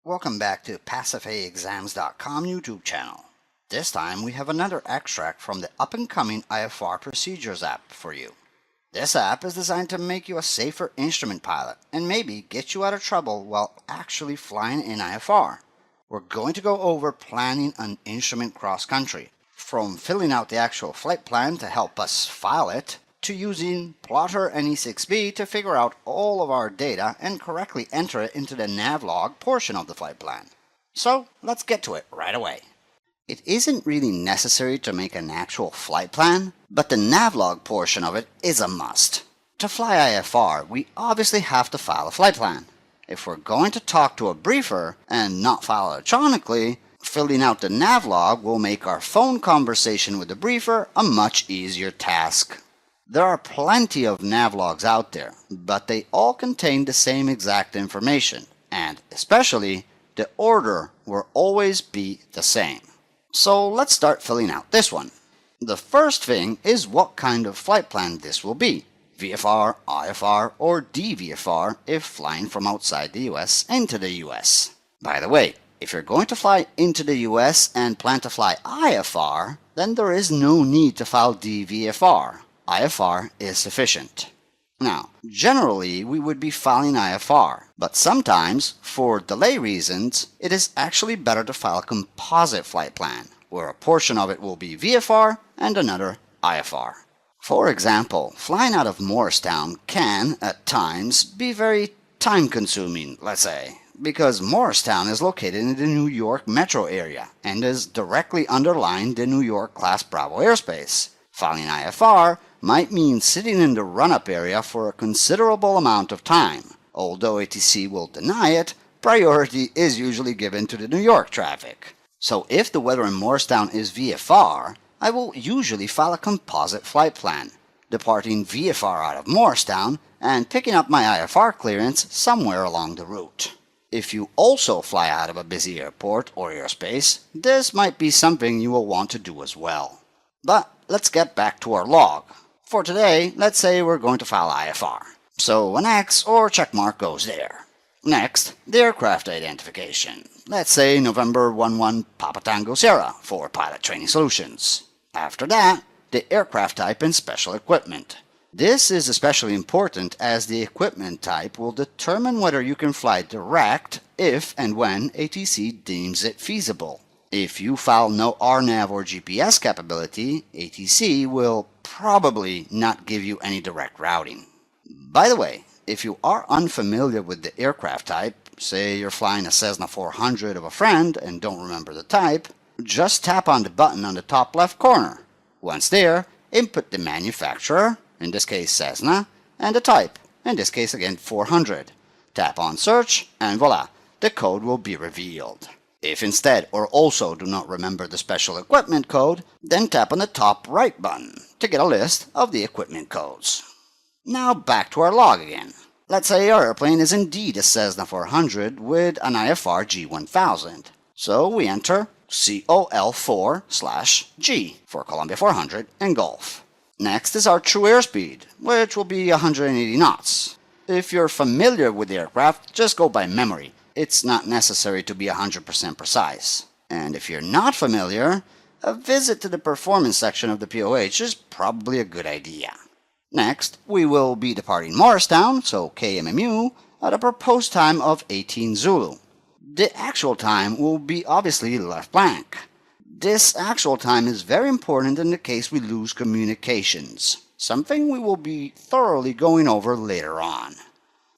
Welcome back to PassFAExams.com YouTube channel. This time we have another extract from the up-and-coming IFR Procedures app for you. This app is designed to make you a safer instrument pilot and maybe get you out of trouble while actually flying in IFR. We're going to go over planning an instrument cross-country, from filling out the actual flight plan to help us file it, to using Plotter and E6B to figure out all of our data and correctly enter it into the navlog portion of the flight plan. So let's get to it right away. It isn't really necessary to make an actual flight plan, but the navlog portion of it is a must. To fly IFR, we obviously have to file a flight plan. If we're going to talk to a briefer and not file electronically, filling out the navlog will make our phone conversation with the briefer a much easier task. There are plenty of navlogs out there, but they all contain the same exact information, and especially the order will always be the same. So let's start filling out this one. The first thing is what kind of flight plan this will be: VFR, IFR, or DVFR if flying from outside the US into the US. By the way, if you're going to fly into the US and plan to fly IFR, then there is no need to file DVFR. IFR is sufficient. Now, generally we would be filing IFR, but sometimes, for delay reasons, it is actually better to file a composite flight plan, where a portion of it will be VFR and another IFR. For example, flying out of Morristown can, at times, be very time-consuming, let's say, because Morristown is located in the New York metro area and is directly underlying the New York Class Bravo airspace. Filing IFR might mean sitting in the run-up area for a considerable amount of time. Although ATC will deny it, priority is usually given to the New York traffic. So if the weather in Morristown is VFR, I will usually file a composite flight plan, departing VFR out of Morristown and picking up my IFR clearance somewhere along the route. If you also fly out of a busy airport or airspace, this might be something you will want to do as well. But let's get back to our log. For today, let's say we're going to file IFR. So an X or check mark goes there. Next, the aircraft identification. Let's say November 11 Papa Tango Sierra for Pilot Training Solutions. After that, the aircraft type and special equipment. This is especially important as the equipment type will determine whether you can fly direct if and when ATC deems it feasible. If you file no RNAV or GPS capability, ATC will probably not give you any direct routing. By the way, if you are unfamiliar with the aircraft type, say you're flying a Cessna 400 of a friend and don't remember the type, just tap on the button on the top left corner. Once there, input the manufacturer, in this case Cessna, and the type, in this case again 400. Tap on search and voila, the code will be revealed. If instead or also do not remember the special equipment code, then tap on the top right button to get a list of the equipment codes. Now back to our log again. Let's say our airplane is indeed a Cessna 400 with an IFR G1000. So we enter COL4/G for Columbia 400 and Golf. Next is our true airspeed, which will be 180 knots. If you're familiar with the aircraft, just go by memory. It's not necessary to be 100% precise. And if you're not familiar, a visit to the performance section of the POH is probably a good idea. Next, we will be departing Morristown, so KMMU, at a proposed time of 18 Zulu. The actual time will be obviously left blank. This actual time is very important in the case we lose communications, something we will be thoroughly going over later on.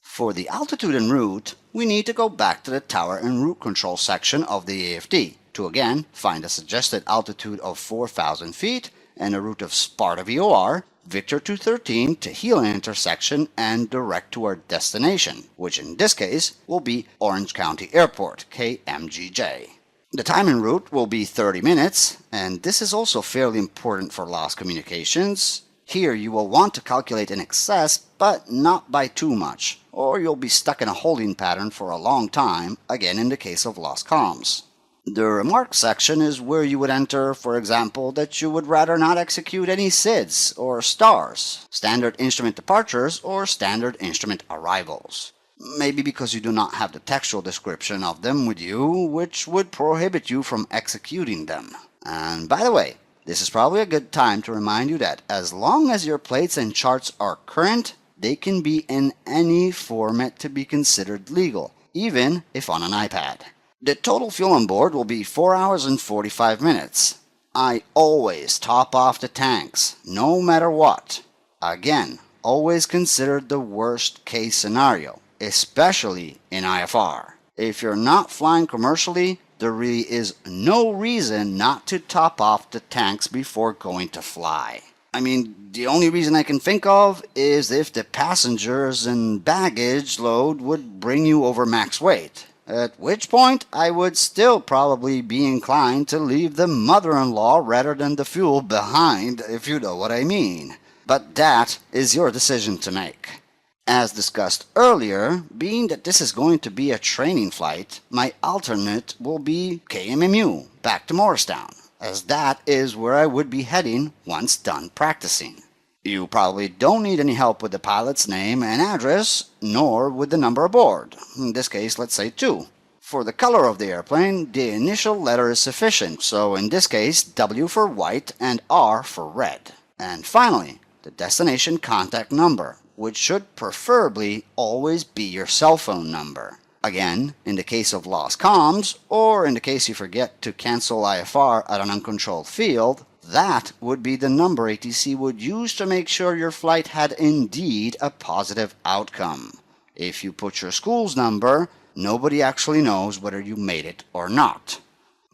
For the altitude en route, we need to go back to the tower and route control section of the AFD to again find a suggested altitude of 4,000 feet and a route of Sparta VOR, Victor 213 to Healing intersection and direct to our destination, which in this case will be Orange County Airport, KMGJ. The time en route will be 30 minutes, and this is also fairly important for lost communications. Here you will want to calculate in excess, but not by too much, or you'll be stuck in a holding pattern for a long time, again in the case of lost comms. The remarks section is where you would enter, for example, that you would rather not execute any SIDs or STARS, standard instrument departures or standard instrument arrivals. Maybe because you do not have the textual description of them with you, which would prohibit you from executing them. And by the way, this is probably a good time to remind you that as long as your plates and charts are current, they can be in any format to be considered legal, even if on an iPad. The total fuel on board will be 4 hours and 45 minutes. I always top off the tanks, no matter what. Again, always consider the worst case scenario, especially in IFR. If you're not flying commercially, there really is no reason not to top off the tanks before going to fly. I mean, the only reason I can think of is if the passengers and baggage load would bring you over max weight. At which point, I would still probably be inclined to leave the mother-in-law rather than the fuel behind, if you know what I mean. But that is your decision to make. As discussed earlier, being that this is going to be a training flight, my alternate will be KMMU, back to Morristown, as that is where I would be heading once done practicing. You probably don't need any help with the pilot's name and address, nor with the number aboard. In this case, let's say 2. For the color of the airplane, the initial letter is sufficient, so in this case, W for white and R for red. And finally, the destination contact number, which should preferably always be your cell phone number. Again, in the case of lost comms, or in the case you forget to cancel IFR at an uncontrolled field, that would be the number ATC would use to make sure your flight had indeed a positive outcome. If you put your school's number, nobody actually knows whether you made it or not.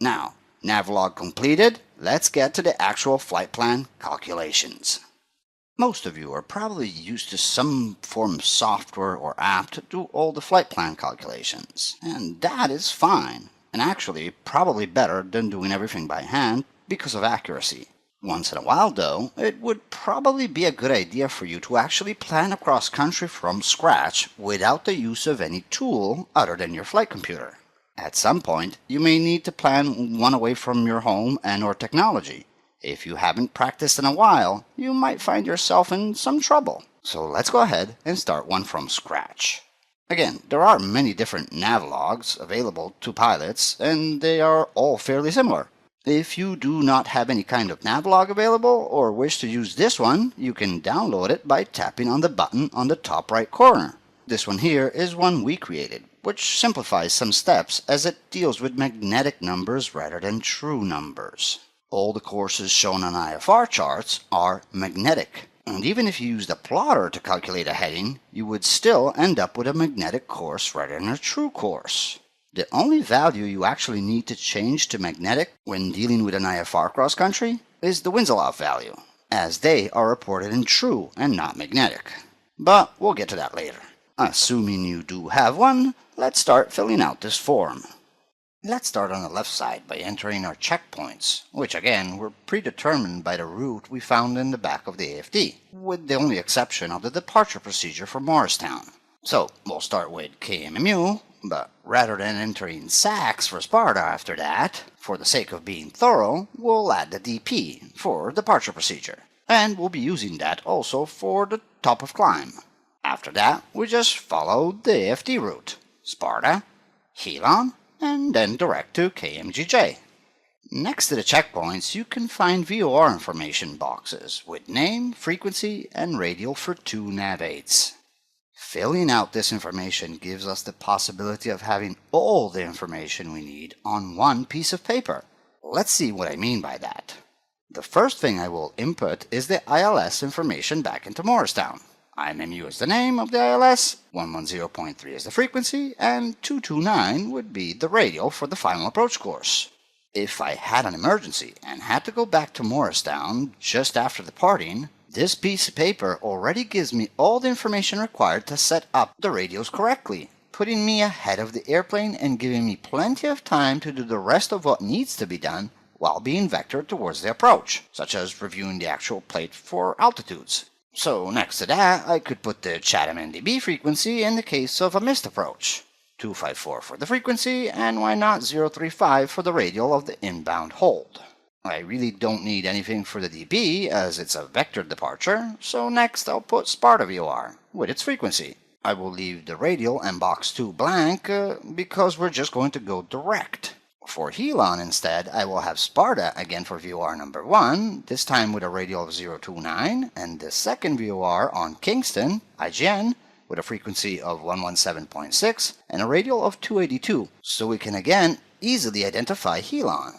Now, Navlog completed, let's get to the actual flight plan calculations. Most of you are probably used to some form of software or app to do all the flight plan calculations, and that is fine, and actually probably better than doing everything by hand because of accuracy. Once in a while, though, it would probably be a good idea for you to actually plan across country from scratch without the use of any tool other than your flight computer. At some point, you may need to plan one away from your home and/or technology. If you haven't practiced in a while, you might find yourself in some trouble. So let's go ahead and start one from scratch. Again, there are many different navlogs available to pilots, and they are all fairly similar. If you do not have any kind of navlog available or wish to use this one, you can download it by tapping on the button on the top right corner. This one here is one we created, which simplifies some steps as it deals with magnetic numbers rather than true numbers. All the courses shown on IFR charts are magnetic, and even if you used a plotter to calculate a heading, you would still end up with a magnetic course rather than a true course. The only value you actually need to change to magnetic when dealing with an IFR cross-country is the Winzoloff value, as they are reported in true and not magnetic. But we'll get to that later. Assuming you do have one, let's start filling out this form. Let's start on the left side by entering our checkpoints, which again were predetermined by the route we found in the back of the AFD, with the only exception of the departure procedure for Morristown. So we'll start with KMMU, but rather than entering SACs for Sparta after that, for the sake of being thorough, we'll add the DP for departure procedure, and we'll be using that also for the top of climb. After that, we just follow the AFD route, Sparta, Helon, and then direct to KMGJ. Next to the checkpoints, you can find VOR information boxes with name, frequency, and radial for 2 nav aids. Filling out this information gives us the possibility of having all the information we need on one piece of paper. Let's see what I mean by that. The first thing I will input is the ILS information back into Morristown. IMMU is the name of the ILS, 110.3 is the frequency, and 229 would be the radial for the final approach course. If I had an emergency and had to go back to Morristown just after departing, this piece of paper already gives me all the information required to set up the radios correctly, putting me ahead of the airplane and giving me plenty of time to do the rest of what needs to be done while being vectored towards the approach, such as reviewing the actual plate for altitudes. So next to that, I could put the Chatham NDB frequency in the case of a missed approach, 254 for the frequency, and why not 035 for the radial of the inbound hold. I really don't need anything for the DB as it's a vector departure, so next I'll put Sparta VOR with its frequency. I will leave the radial and box 2 blank because we're just going to go direct. For Helon instead, I will have Sparta again for VOR number 1, this time with a radial of 029, and the second VOR on Kingston, IGN, with a frequency of 117.6 and a radial of 282, so we can again easily identify Helon.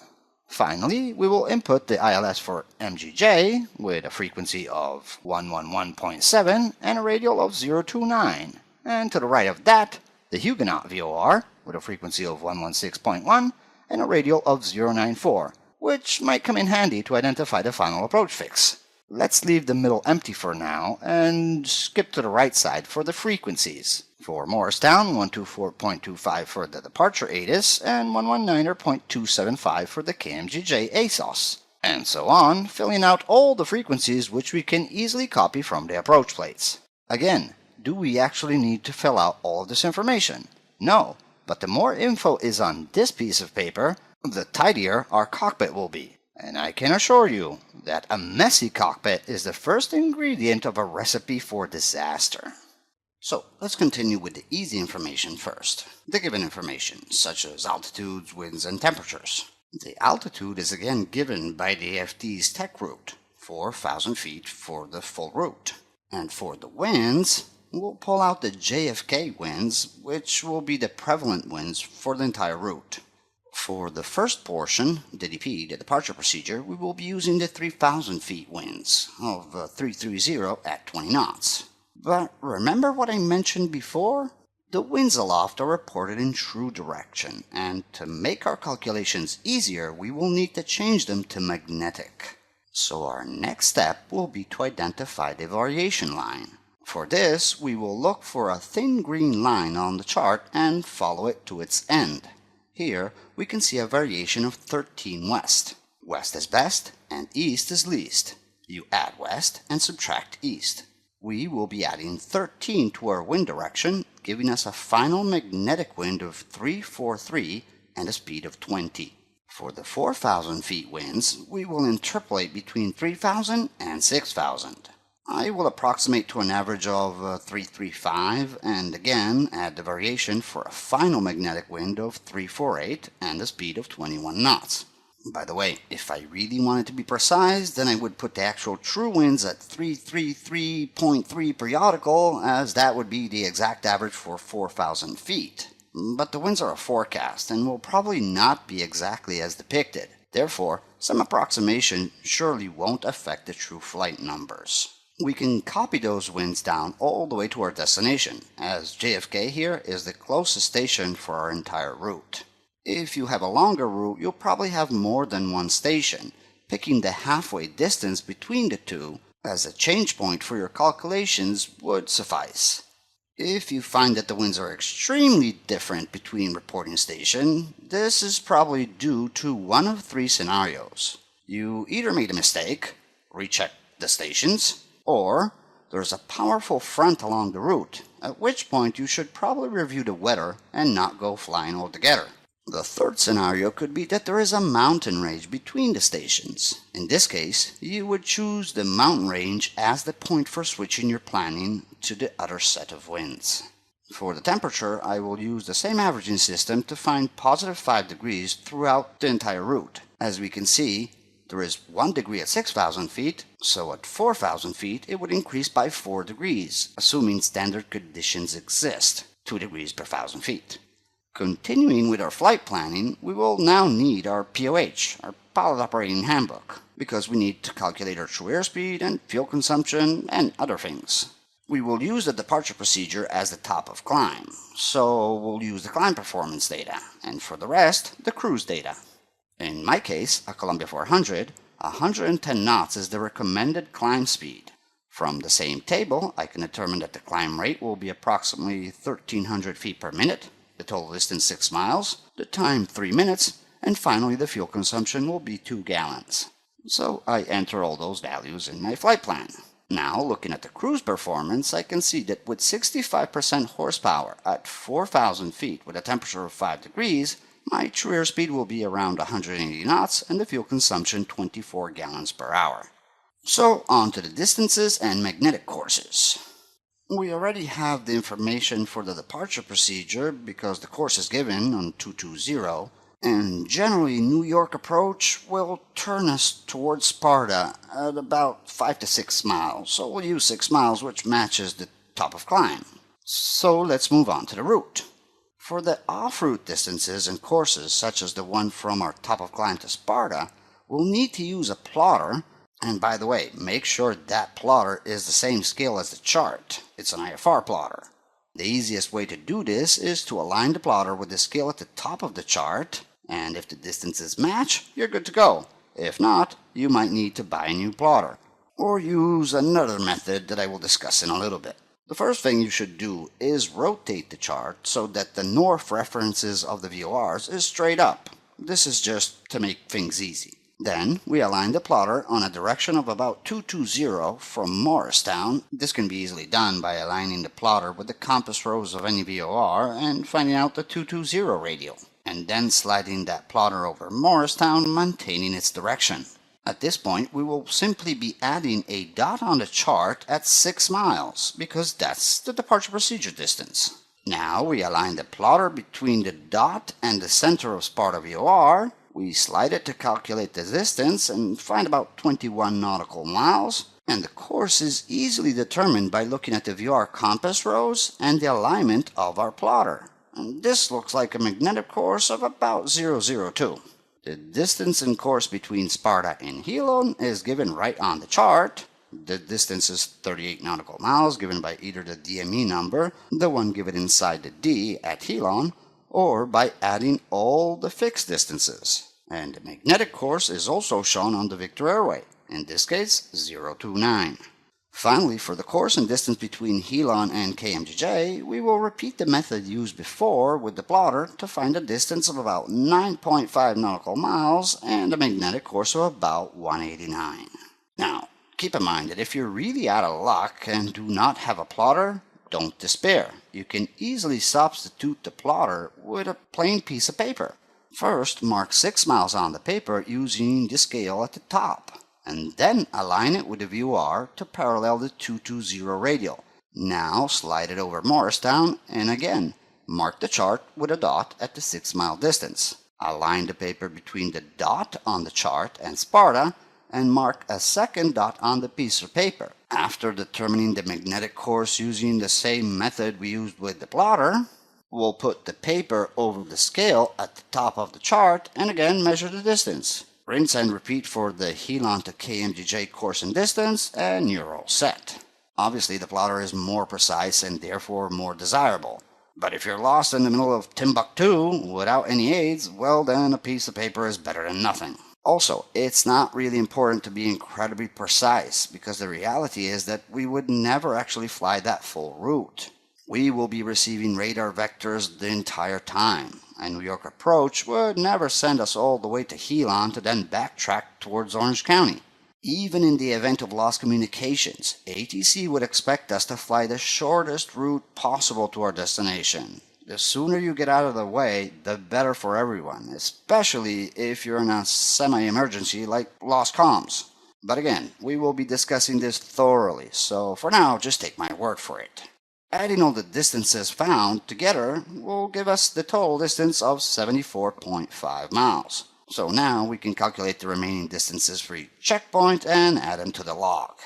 Finally, we will input the ILS for MGJ with a frequency of 111.7 and a radial of 029. And to the right of that, the Huguenot VOR with a frequency of 116.1 and a radial of 094, which might come in handy to identify the final approach fix. Let's leave the middle empty for now and skip to the right side for the frequencies. For Morristown, 124.25 for the departure ATIS and 119.275 for the KMGJ ASOS, and so on, filling out all the frequencies which we can easily copy from the approach plates. Again, do we actually need to fill out all of this information? No, but the more info is on this piece of paper, the tidier our cockpit will be. And I can assure you that a messy cockpit is the first ingredient of a recipe for disaster. So let's continue with the easy information first. The given information, such as altitudes, winds, and temperatures. The altitude is again given by the AFT's tech route, 4,000 feet for the full route. And for the winds, we'll pull out the JFK winds, which will be the prevalent winds for the entire route. For the first portion, the DP, the departure procedure, we will be using the 3,000 feet winds of 330 at 20 knots. But remember what I mentioned before? The winds aloft are reported in true direction, and to make our calculations easier, we will need to change them to magnetic. So our next step will be to identify the variation line. For this, we will look for a thin green line on the chart and follow it to its end. Here, we can see a variation of 13 west. West is best and east is least. You add west and subtract east. We will be adding 13 to our wind direction, giving us a final magnetic wind of 343 and a speed of 20. For the 4,000 feet winds, we will interpolate between 3,000 and 6,000. I will approximate to an average of 335 and again add the variation for a final magnetic wind of 348 and a speed of 21 knots. By the way, if I really wanted to be precise, then I would put the actual true winds at 333.3 periodical, as that would be the exact average for 4,000 feet. But the winds are a forecast and will probably not be exactly as depicted. Therefore, some approximation surely won't affect the true flight numbers. We can copy those winds down all the way to our destination, as JFK here is the closest station for our entire route. If you have a longer route, you'll probably have more than one station, picking the halfway distance between the two as a change point for your calculations would suffice. If you find that the winds are extremely different between reporting stations, this is probably due to one of three scenarios. You either made a mistake, recheck the stations, or there's a powerful front along the route, at which point you should probably review the weather and not go flying altogether. The third scenario could be that there is a mountain range between the stations. In this case, you would choose the mountain range as the point for switching your planning to the other set of winds. For the temperature, I will use the same averaging system to find positive 5 degrees throughout the entire route. As we can see, there is 1 degree at 6,000 feet, so at 4,000 feet it would increase by 4 degrees, assuming standard conditions exist, 2 degrees per 1,000 feet. Continuing with our flight planning, we will now need our POH, our Pilot Operating Handbook, because we need to calculate our true airspeed and fuel consumption and other things. We will use the departure procedure as the top of climb, so we'll use the climb performance data, and for the rest, the cruise data. In my case, a Columbia 400, 110 knots is the recommended climb speed. From the same table, I can determine that the climb rate will be approximately 1,300 feet per minute, the total distance 6 miles, the time 3 minutes, and finally the fuel consumption will be 2 gallons. So I enter all those values in my flight plan. Now, looking at the cruise performance, I can see that with 65% horsepower at 4,000 feet with a temperature of 5 degrees, my true airspeed will be around 180 knots and the fuel consumption 24 gallons per hour. So on to the distances and magnetic courses. We already have the information for the departure procedure because the course is given on 220, and generally New York approach will turn us towards Sparta at about 5 to 6 miles, so we'll use 6 miles, which matches the top of climb. So let's move on to the route. For the off-route distances and courses such as the one from our top of climb to Sparta, we'll need to use a plotter. And by the way, make sure that plotter is the same scale as the chart. It's an IFR plotter. The easiest way to do this is to align the plotter with the scale at the top of the chart, and if the distances match, you're good to go. If not, you might need to buy a new plotter, or use another method that I will discuss in a little bit. The first thing you should do is rotate the chart so that the north references of the VORs is straight up. This is just to make things easy. Then we align the plotter on a direction of about 220 from Morristown. This can be easily done by aligning the plotter with the compass rose of any VOR and finding out the 220 radial, and then sliding that plotter over Morristown, maintaining its direction. At this point, we will simply be adding a dot on the chart at 6 miles, because that's the departure procedure distance. Now we align the plotter between the dot and the center of Sparta VOR. We slide it to calculate the distance and find about 21 nautical miles, and the course is easily determined by looking at the VOR compass rose and the alignment of our plotter. And this looks like a magnetic course of about 002. The distance and course between Sparta and Helon is given right on the chart. The distance is 38 nautical miles, given by either the DME number, the one given inside the D at Helon, or by adding all the fixed distances. And the magnetic course is also shown on the Victor Airway, in this case 029. Finally, for the course and distance between Helon and KMGJ, we will repeat the method used before with the plotter to find a distance of about 9.5 nautical miles and a magnetic course of about 189. Now, keep in mind that if you're really out of luck and do not have a plotter, don't despair. You can easily substitute the plotter with a plain piece of paper. First, mark 6 miles on the paper using the scale at the top, and then align it with the VOR to parallel the 220 radial. Now slide it over Morristown, and again, mark the chart with a dot at the 6 mile distance. Align the paper between the dot on the chart and Sparta, and mark a second dot on the piece of paper. After determining the magnetic course using the same method we used with the plotter, we'll put the paper over the scale at the top of the chart and again measure the distance. Rinse and repeat for the Helon to KMGJ course and distance, and you're all set. Obviously, the plotter is more precise and therefore more desirable. But if you're lost in the middle of Timbuktu without any aids, well then a piece of paper is better than nothing. Also, it's not really important to be incredibly precise, because the reality is that we would never actually fly that full route. We will be receiving radar vectors the entire time, and New York approach would never send us all the way to Helon to then backtrack towards Orange County. Even in the event of lost communications, ATC would expect us to fly the shortest route possible to our destination. The sooner you get out of the way, the better for everyone, especially if you're in a semi-emergency like lost comms. But again, we will be discussing this thoroughly, so for now, just take my word for it. Adding all the distances found together will give us the total distance of 74.5 miles. So now we can calculate the remaining distances for each checkpoint and add them to the log.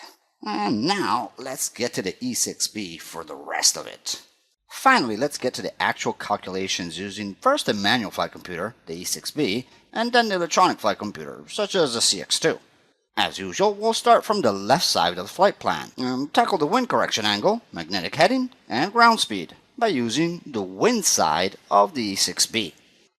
And now let's get to the E6B for the rest of it. Finally, let's get to the actual calculations using first the manual flight computer, the E6B, and then the electronic flight computer, such as the CX2. As usual, we'll start from the left side of the flight plan. Tackle the wind correction angle, magnetic heading, and ground speed by using the wind side of the E6B.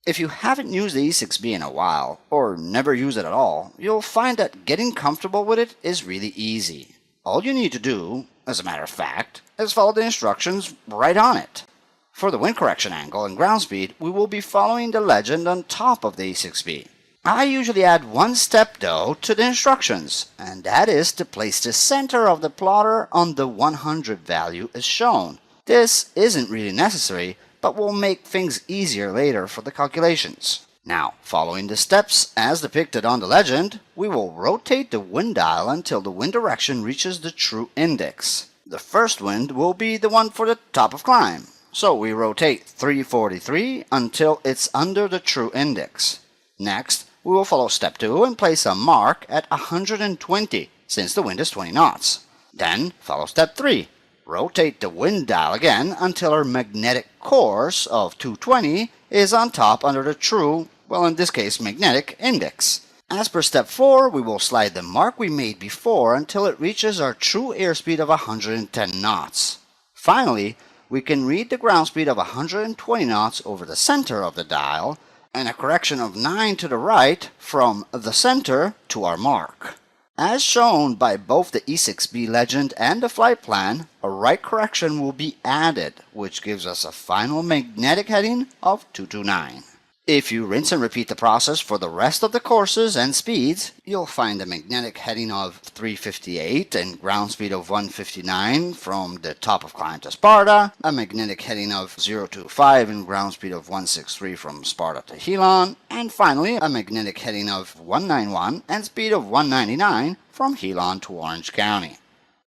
If you haven't used the E6B in a while, or never used it at all, you'll find that getting comfortable with it is really easy. All you need to do, as a matter of fact, is follow the instructions right on it. For the wind correction angle and ground speed, we will be following the legend on top of the E6B. I usually add one step though to the instructions, and that is to place the center of the plotter on the 100 value as shown. This isn't really necessary, but will make things easier later for the calculations. Now, following the steps as depicted on the legend, we will rotate the wind dial until the wind direction reaches the true index. The first wind will be the one for the top of climb. So we rotate 343 until it's under the true index. Next, we will follow step 2 and place a mark at 120 since the wind is 20 knots. Then follow step 3. Rotate the wind dial again until our magnetic course of 220 is on top under the true, well in this case magnetic, index. As per step 4, we will slide the mark we made before until it reaches our true airspeed of 110 knots. Finally, we can read the ground speed of 120 knots over the center of the dial and a correction of 9 to the right from the center to our mark. As shown by both the E6B legend and the flight plan, a right correction will be added, which gives us a final magnetic heading of 229. If you rinse and repeat the process for the rest of the courses and speeds, you'll find a magnetic heading of 358 and ground speed of 159 from the top of climb to Sparta, a magnetic heading of 025 and ground speed of 163 from Sparta to Helon, and finally a magnetic heading of 191 and speed of 199 from Helon to Orange County.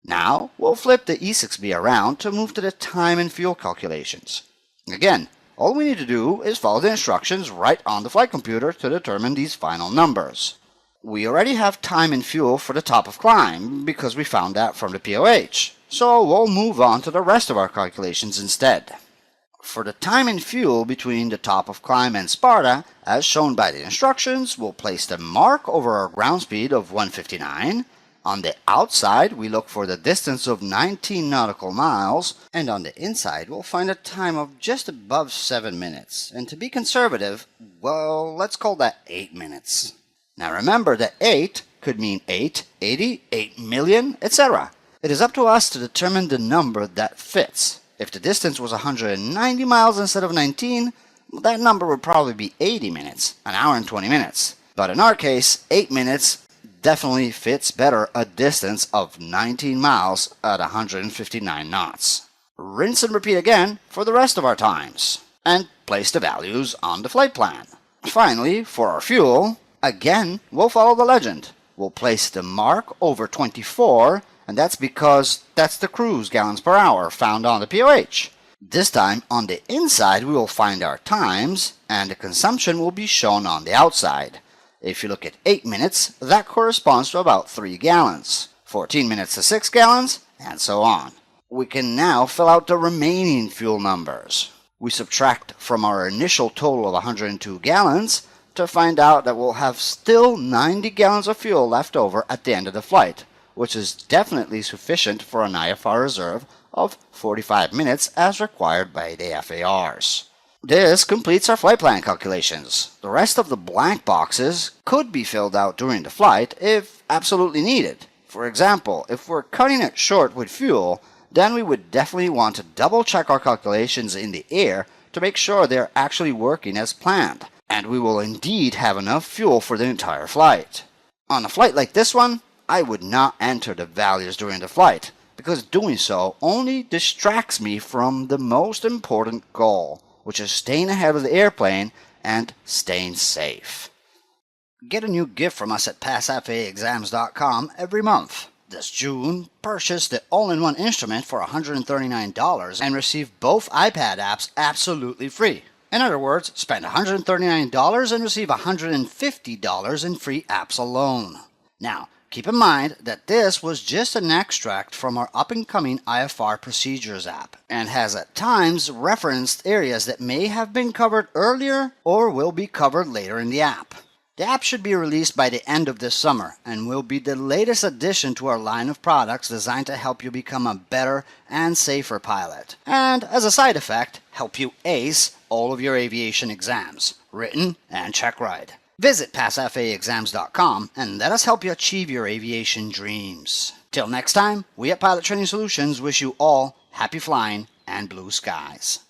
Now we'll flip the E6B around to move to the time and fuel calculations. Again, all we need to do is follow the instructions right on the flight computer to determine these final numbers. We already have time and fuel for the top of climb because we found that from the POH, so we'll move on to the rest of our calculations instead. For the time and fuel between the top of climb and Sparta, as shown by the instructions, we'll place the mark over our ground speed of 159. On the outside, we look for the distance of 19 nautical miles, and on the inside, we'll find a time of just above 7 minutes. And to be conservative, well, let's call that 8 minutes. Now remember that 8 could mean 8, 80, 8 million, etc. It is up to us to determine the number that fits. If the distance was 190 miles instead of 19, that number would probably be 80 minutes, an hour and 20 minutes. But in our case, 8 minutes definitely fits better a distance of 19 miles at 159 knots. Rinse and repeat again for the rest of our times, and place the values on the flight plan. Finally, for our fuel, again, we'll follow the legend. We'll place the mark over 24, and that's because that's the cruise gallons per hour found on the POH. This time, on the inside, we will find our times, and the consumption will be shown on the outside. If you look at 8 minutes, that corresponds to about 3 gallons, 14 minutes to 6 gallons, and so on. We can now fill out the remaining fuel numbers. We subtract from our initial total of 102 gallons to find out that we'll have still 90 gallons of fuel left over at the end of the flight, which is definitely sufficient for an IFR reserve of 45 minutes as required by the FARs. This completes our flight plan calculations. The rest of the blank boxes could be filled out during the flight if absolutely needed. For example, if we're cutting it short with fuel, then we would definitely want to double check our calculations in the air to make sure they're actually working as planned, and we will indeed have enough fuel for the entire flight. On a flight like this one, I would not enter the values during the flight, because doing so only distracts me from the most important goal, which is staying ahead of the airplane and staying safe. Get a new gift from us at PassFAExams.com every month. This June, purchase the all-in-one instrument for $139 and receive both iPad apps absolutely free. In other words, spend $139 and receive $150 in free apps alone. Now, keep in mind that this was just an extract from our up-and-coming IFR Procedures app and has at times referenced areas that may have been covered earlier or will be covered later in the app. The app should be released by the end of this summer and will be the latest addition to our line of products designed to help you become a better and safer pilot, and as a side effect, help you ace all of your aviation exams, written and check ride. Visit PassFAExams.com and let us help you achieve your aviation dreams. Till next time, we at Pilot Training Solutions wish you all happy flying and blue skies.